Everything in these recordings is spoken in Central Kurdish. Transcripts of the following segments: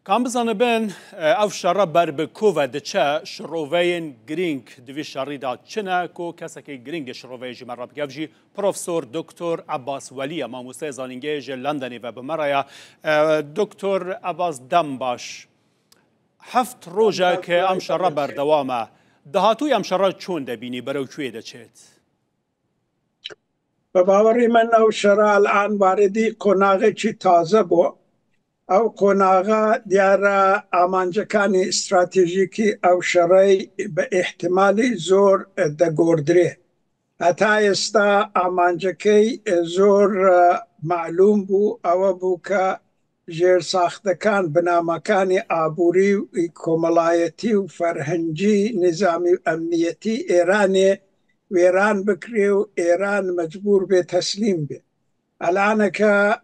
کام بزانه بن او شر بر بکوه دچه شروین گرینگ دوی شری دا چنه کو کسی که گرینگ شروی جمع رب گفجی پروفسور دکتر عباس ولی ماموسه زانینگه جه لندنی و بمرایا دکتر عباس دم باش هفت روزه که ام شر بر دوامه دهاتوی ام شر چون دبینی برو کوی دچید بباوری من او شر الان واردی قناغه چی تازه بو او قناغه دیاره آمانجکانی استراتیژیکی او شرعی به احتمالی زور ده گردره حتی استا آمانجکی زور معلوم بو او بو که جیر ساختکان بنامکانی آبوری و کمالایتی و فرهنجی نظامی و امنیتی ایرانی و ایران بکری و ایران مجبور به تسلیم به الان که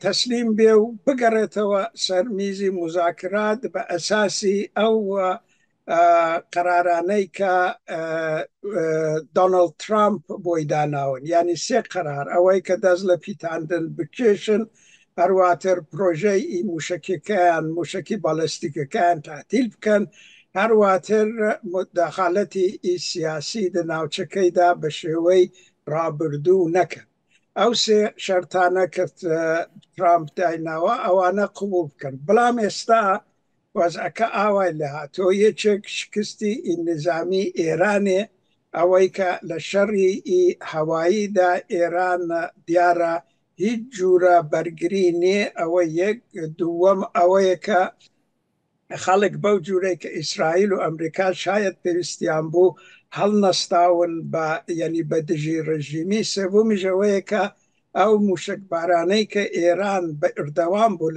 تسلیم به و بگرتو سرمیزی مذاکرات به اساسی او قرارانه که دونالد ترامپ بویداناون یعنی سه قرار اوی که دزل پیتاندن بکشن هرواتر پروژه ای موشکی بالستیک کن تعطیل بکن هرواتر مداخلتی ای سیاسی ده ناوچکی ده بشوی رابردو نکن او سه شرطانه که ترامپ دایناوه اوانه قبول کن بلام استا وضعک آوای لها تو یچک شکستی این نظامی ایرانی اوی که لشری ای هوایی دا ایران دیاره هیچ جورا برگری نی اوی یک دوم اوی که خلق بو جوره که اسرائیل و امریکا شاید پیوستیان بو حل نستاون با یعنی بدجی رژیمی سومی جوه که او موشک بارانه که ایران به اردوان بو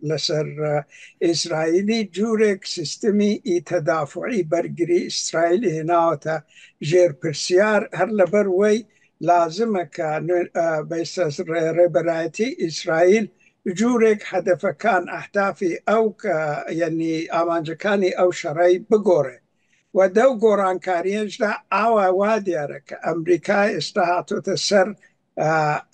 لسر اسرائیلی جوره که سیستمی ای تدافعی برگری اسرائیلی هناوتا جیر پرسیار هر لبر وی لازمه که بیساس ربرایتی اسرائیل جورك هدف كان أهدافي أو يعني آمانجكاني أو شرعي بقوري ودو قوران كارينج دا أو واديارك أمريكا استهاتو تسر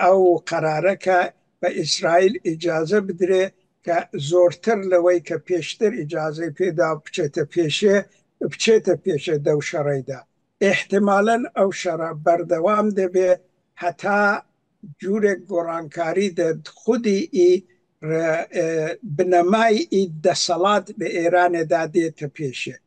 أو قرارك بإسرائيل إجازة بدري كزورتر لوي كبيشتر إجازة بيدا بچيت بيشه دو شرعي دا احتمالا أو شرع بردوام دبي حتى جور گورانکاری ده خودی ای بنمای ای دسالات به ایران داده تپیشه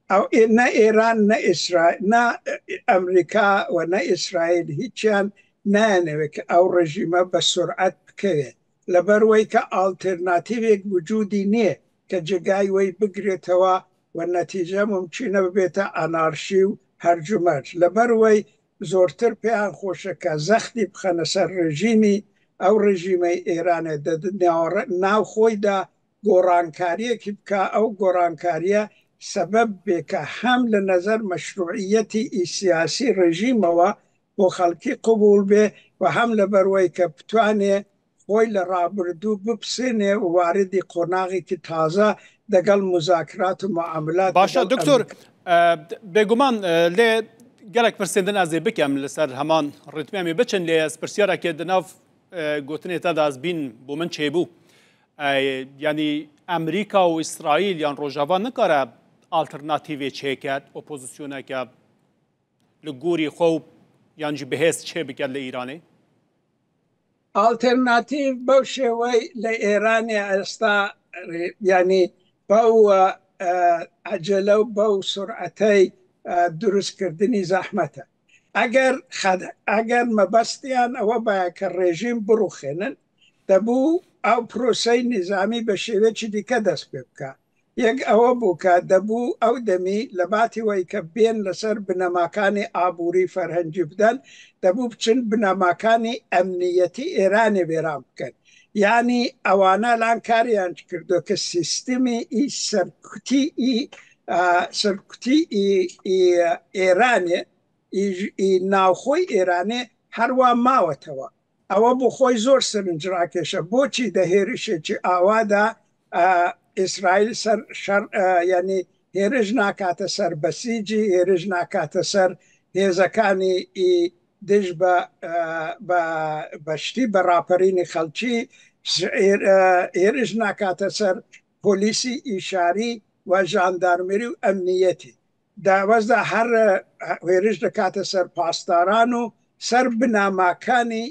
او نه ایران نه اسرائیل نه امریکا و نه اسرائیل هیچیان نه نوک او رژیمه به سرعت بکوه لبروی که آلترناتیوی وجودی نیه که جگای وی بگریتوا و نتیجه ممکنه ببیتا انارشی و هرجمت لبروی زورتر پیان خوشه که زختی بخنه سر رژیمی او رژیم ایران ده ناو خوی ده گورانکاریه که بکا او گورانکاریه سبب بکا هم لنظر مشروعیتی ای سیاسی رژیم و خلقی قبول به و هم لبروی که بتوانه خوی لرابردو بپسینه و واردی قناغی که تازه دقل مذاکرات و معاملات باشا دکتر بگمان لی گلک پرسیدن از بکم لسر همان ریتمی بچن لی از پرسیاره که دناف گوتنی تا از بین بو من چه بو یعنی امریکا و اسرائیل یان روجاوا نکاره آلترناتیوی چه کرد اپوزیسیونه که لگوری خوب یعنی بهست چه بکرد لی ایرانی آلترناتیو باشه وی لی ایرانی استا یعنی باو عجله و باو سرعتی درست کردنی زحمته اگر مبستیان او باید که رژیم بروخینن دبو او پروسه نظامی بشیوه چی دیگه دست ببکه یک او بو که دبو او دمی لباتی وی که بین لسر بناماکانی آبوری فرهنجی بدن دبو بچن بناماکانی امنیتی ایرانی بیرام کن یعنی اوانا لان کاریان کردو که سیستمی ای سرکتی ایرانی ای ناوخوی ایرانی هروا ماوتوا او بو خوی زور سرنج راکشه بو چی ده هیرشه چی آوا ده اسرائیل یعنی هیرج ناکات سر بسیجی هیرج ناکات سر هیزکانی ای دش بشتی براپرین خلچی هیرج ناکات سر پۆلیسی ئیشاری و ژاندارمەری و ئەمنیەتی داوەزدا هەر هێرش دەکاتە سەر پاسداران و سەر بناماکانی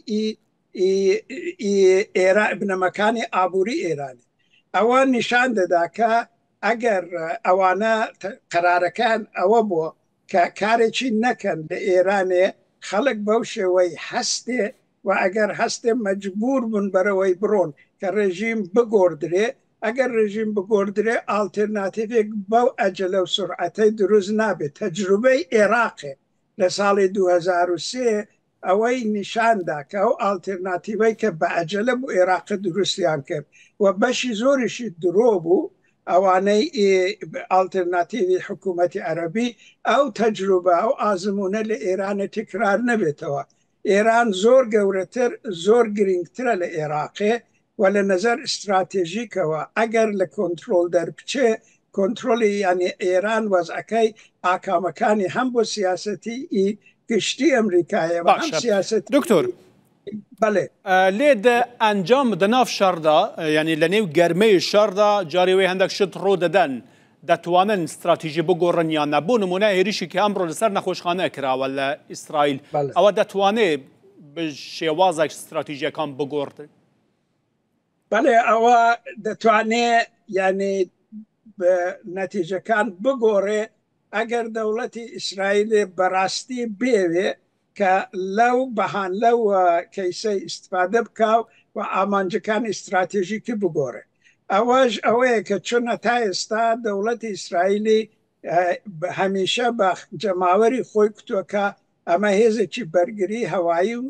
بنەمەکانی ئابووری ئێرانی ئەوە نیشان دەدا کە ئەگەر ئەوانە قەرارەکان ئەوە بووە کە کارێکی نەکەن لە ئێرانێ خەڵک بەو شێوەی هەستێ و ئەگەر هەستێ مەجبور بوون بەرەوەی بڕۆن کە ڕێژیم بگۆردرێ ئەگەر ڕێژیم بگۆردرێ ئالترناتیڤێک بەو ئەجلە و سرعەتەی دروست نابێت تەجروبەی عێراقێ لە ساڵی 2023 ئەوەی نیشاندا کە ئەو ئالترناتیڤەی کە بە ئەجلە بوو عێراق دروستیان کرد و بەشی زۆریشی درۆ بوو ئەوانەی ئالترناتیڤی حکوومەتی عەرەبی ئەو تەجروبە ئەو ئازمونە لە ئێرانە تکرار نەبێتەوە ئێران زۆر گەورەتر زۆر گرنگترە لە عێراقێ و لە نەزەر استراتێژیکەوە ئەگەر لە کۆنتترۆل دەربچێ کۆنتترۆلی ینی ئێران وەزعەکەی ئاکامەکانی هەم بۆ سیاسەتی گشتی ئەمریکایەوە هەم سیاست دکتۆر بەڵێ لێ ئەنجام دە ناف شاردا ینی لە نێو گەرمەی شاردا جاریوەی هەندێک شت ڕۆ دەدەن دەتوانن استراتیژی بگۆڕن یان نە بۆ نمونە هێرشی کە ئەمڕۆ لەسەر نەخۆشخانە کراوە لە ئیسرائیل ئەوە دەتوانێت شێوازێک استراتیژیەکان بگۆڕن بەڵێ ئەوە دەتوانێت یعنی نەتیجەکان بگۆڕێ ئەگەر دەوڵەتی ئیسرائیلێ بەڕاستی بێوێ کە لەو بەهان لەو کەیسەی ئیستفادە بکاو و ئامانجەکانی استراتێژیکی بگۆڕێ ئەوەش ئەوەیە کە چونە تا ئێستا دەوڵەتی ئیسرائیلی هەمیشە بە جەماوەری خۆی کتووەکە ئەمە هێزێکی بەرگری هەوایی و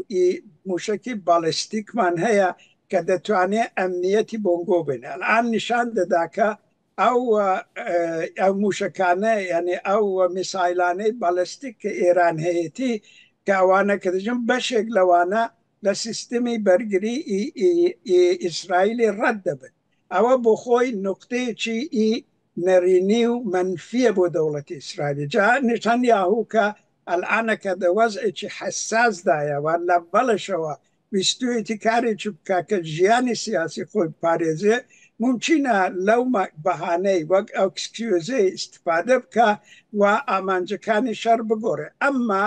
موشکی باڵستیکمان هەیە کە دەتوانێت ئەمنیەتی بۆنگۆ بێنێ ئەلان نیشان دەداکە ئەو موشکانە یعنی ئەو میسایلانەی باڵستیک کە ئێران هەیەی کە ئەوانە کە دەژم بەشێک لەوانە لە سیستمی بەرگری ئیسرائیلی ڕەت دەبن ئەوە بۆ خۆی نقطەیەکی نەرینی و منفیە بۆ دەوڵەتی ئیسرائیلی جا نیشان یاهوو کە ئەلعانە کە دەوەزێکی حساسدایەوە لە بەڵشەوە ویستویەتی کارێکی بکە کە ژیانی سیاسی خۆی پارێزێ ممکنە لەو بەهانەی وەک ئەوکسکیوزەی استفادە بکە و ئامانجەکانی شەر بگۆڕێ ئەمما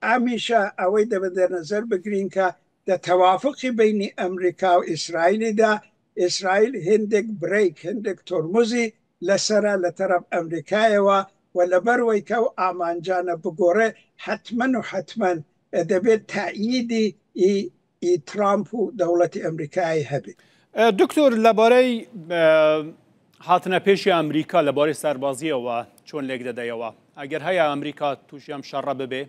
ئامیشە ئەوەی دەبدە نەزەر بگرین کە دە تەوافقی بینی ئەمریکا و ئیسرائیلیدا ئیسرائیل هندێک برێک هندێک تۆرموزی لەسرە لە تەرەف ئەمریکایەوە و لەبەروەی کە و ئامانجانە بگۆڕێ حتمەن و حتمەن دەبێت تاییدی ترامپ و دەوڵەتی ئەمریکایی هەبێت دکتۆر لەبارەی هاتنە پێشی ئەمریکا لەبارەی سەربازیەوە چۆن لێک دەدەیەوە ئەگەر هەیە ئەمریکا تووشی ئەم شەڕە ببێ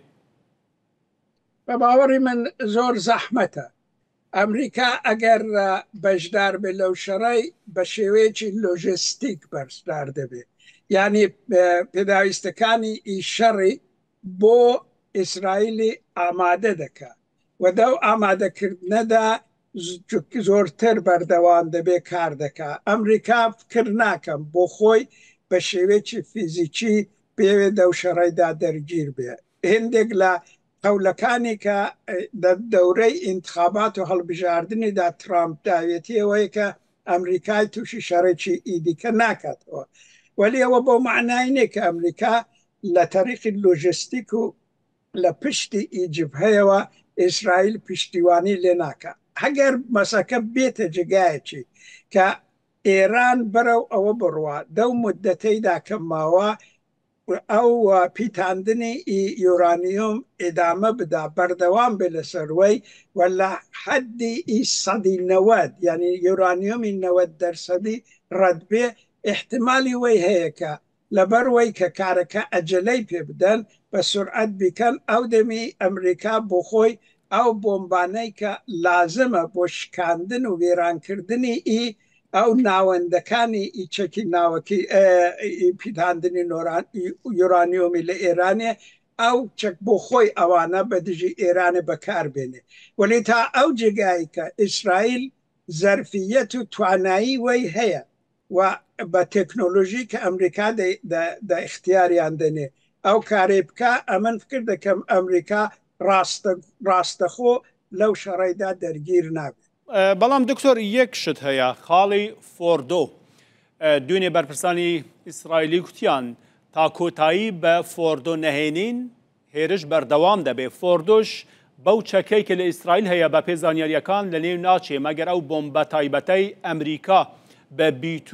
بە باوەڕی من زۆر زەحمەتە ئەمریکا ئەگەر بەشدار بێ لەو شەڕەی بە شێوەیەکی لۆژستیک بەشدار دەبێت یعنی پێداویستەکانی ئیشەڕی بۆ ئیسرائیلی ئامادە دەکات و دەو ئامادەکردنەدا زۆرتر بەردەوام دەبێ کار دەکات ئەمریکا فکر ناکەم بۆ خۆی بە شێوەیەکی فیزیکی پێوێ دەو شەڕەیدا دەرگیر بێ هندێک لە قەولەکانی کە دەورەی ئینتخابات و هەڵبژاردننیدا ترامپ داوێتیەوەی کە ئەمریکای تووشی شەڕێکی ئیدیکە ناکاتەوە وەلی ئەوە بۆ معناینێ کە ئەمریکا لە تەریقی لۆژستیک و لە پشتی ئیجبهەیەوە ئیسرائیل پشتیوانی لێ ناکات هەگەر مەسەکە بێتە جگایەکی کە ئێران بەرەو ئەوە بڕوە دەو مدەتەیدا کە ماوە ئەو پیتاندنی یورانیوم ئێدامە بدا بەردەوام بێ لەسەروەی و لە حەدی سەدی 90 ینی یورانیومی 90% ڕەت بێ احتمالی وەی هەیە کە لەبەروەی کە کارەکە ئەجلەی پێ بدەن بە سورعەت بیکەن ئەو دەمی ئەمریکا بۆ خۆی ئەو بۆمبانەی کە لازمە بۆ شکاندن و وێرانکردنی ئەو ناوەندەکانی ئیچەکی ناوەکی پیداندنی یورانیۆمی لە ئێرانێ ئەو چەک بۆ خۆی ئەوانە بە دژی ئێرانە بەکار بێنێ ولی تا ئەو جێگایی کە ئیسرائیل زەرفیەت و توانایی وەی هەیە و بە تەکنۆلۆژی کە ئەمریکا دا اختیاریان دەنێ ئەو کارێ بکە ئەمن فکر دەکەم ئەمریکا ڕاستەخۆ لەو شەڕەیدا دەرگیر نابێت بەڵام دکتۆر یەک شت هەیە خاڵی فۆردۆ دوێنێ بەرپرسانی ئیسرائیلی گوتیان تا کۆتایی بە فۆردۆ نەهێنین هێرش بەردەوام دەبێ. فۆردۆش بەو چەکەی کە لە ئیسرائیل هەیە بە پێی زانیاریەکان لە نێو ناچێ مەگەر ئەو بۆمبە تایبەتەی ئەمریکا بە B2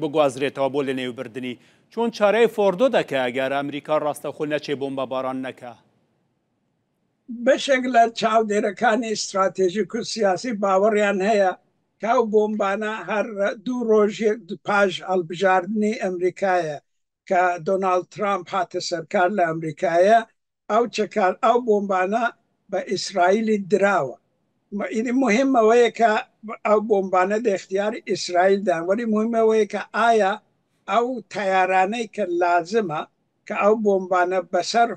بگوازرێتەوە بۆ لە نێوبردننی. چۆن چارەی فۆردۆ دەکە ئەگەر ئەمریکا ڕاستەخۆ نەچێ بۆمبە باران نەکە؟ بەشێک لە چاودێرەکانی استراتێژیک و سیاسی باوەڕیان هەیە کە ئەو بۆمبانە هەر 2 ڕۆژ پاش هەڵبژاردننی ئەمریکایە کە دۆناڵد ترامپ هاتە سەرکار لە ئەمریکایە ئەو بۆمبانە بە ئیسرائیلی دراوە. مهمەوەیە کە ئەو بۆمبانە دە اختیاری ئیسرائیلدان، وەری مهمەوەیە کە ئایا ئەو تەیارانەی کە لازمە کە ئەو بۆمبانە بەسەر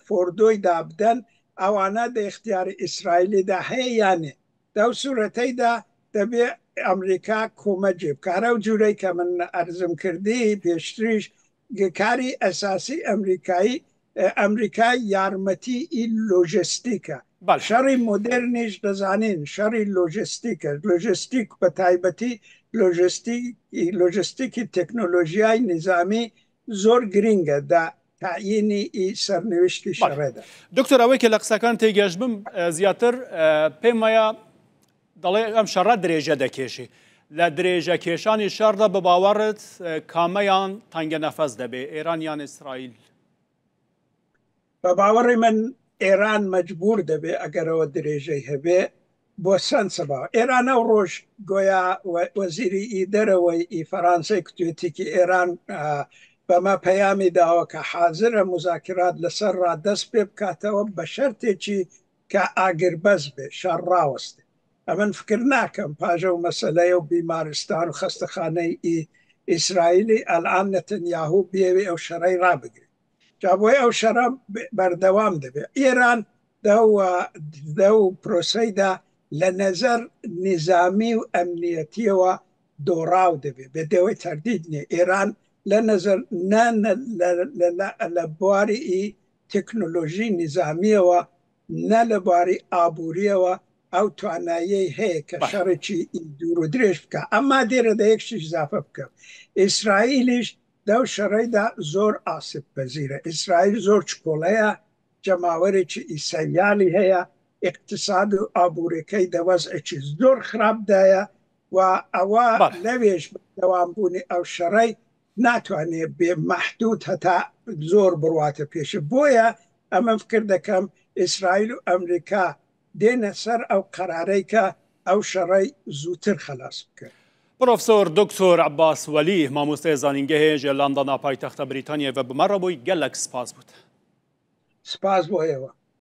فۆردۆی دابدەن ئەوانە دە اختیاری ئیسرائیلیدا هەیە یانێ. دەو سوورەتەیدا دەبێ ئەمریکا کۆمەجێ بکارە و جوورەی کە من ئەرزم کردی پێشتریش کاری ئەساسی ئەمریکا یارمەتی لۆژستیکە. شەڕی مۆدرنیش دەزانین شەڕی لۆژستیکە. لۆژستیک بە تایبەتی لۆژستیکی تەکنۆلۆژیای نظامی زۆر گرینگە دا تعیینی سەرنوشتی شەڕێدا. دکتۆر ئەوەی کە لە قسەکان تێگەشت بم زیاتر پێم وایە دەڵێ ئەم شەڕە درێژە دەکێشی. لە درێژە کێشانی شەڕدا بە باوەڕت کامەیان تەنگە نەفەس دەبێ، ئێران یان ئیسرائیل؟ بە باوەڕی من ئێران مەجبور دەبێ ئەگەرەوە درێژەی هەبێ بۆ چەند سەباو. ئێران ئەو ڕۆژ گۆیا وەزیری دەرەوەی فەرانسای کوێتێکی ئێران بەمە پەیامی داوە کە حازرە مذاکرات لەسەر ڕادەست پێ بکاتەوە بە شەرتێکی کە ئاگربەز بێ شەڕ ڕاوەستێ. ئەمن فکر ناکەم پاژە و مەسەلەیە و بیمارستان و خەستەخانەی ئیسرائیلی ئەلان نەتەنیاهوو بێوێ ئەو شەڕەی ڕابگرێت. جا بۆی ئەو شەڕە بەردەوام دەبێت. ئێران دە و پرۆسەیدا لە نەزەر نظامی و ئەمنیەتیەوە دۆڕاو دەبێت بێ دەوەی تەردید نیە. ئێران لە نەزەر لە بواری تەکنۆلۆژی نظامیەوە نە لە بواری ئابوووریەوە ئەو تواناییەی هەیە کە شەڕێکی دوور و درێژ بکە. ئەمما دێرە دەیەکشیش زافە بکە. ئیسرائیلیش دەو شەڕەیدا زۆر ئاسب پەزیرە. ئیسرائیل زۆر چکۆڵەیە، جەماوەرێکی ئیسەیالی هەیە، اقتصاد و ئابوورەکەی دەوەزێکی زۆر خراپدایە و ئەوە لەوێش بەردەوامبوونی ئەو شەڕەی ناتوانێت بێ مەحدود هەتا زۆر بڕواتە پێش. بۆیە ئەمە فکر دەکەم ئیسرائیل و ئەمریکا دێنە سەر ئەو قەرارەی کە ئەو شەڕەی زووتر خەلاص بکەن. پرۆفسۆر دکتۆر عەباس وەلی مامۆستای زانینگەهەیە لە لەندەنا پایتەختە بریتانیا و بمەڕە بۆی گەلک سپاس بوو. سپاس بۆ ئێوە.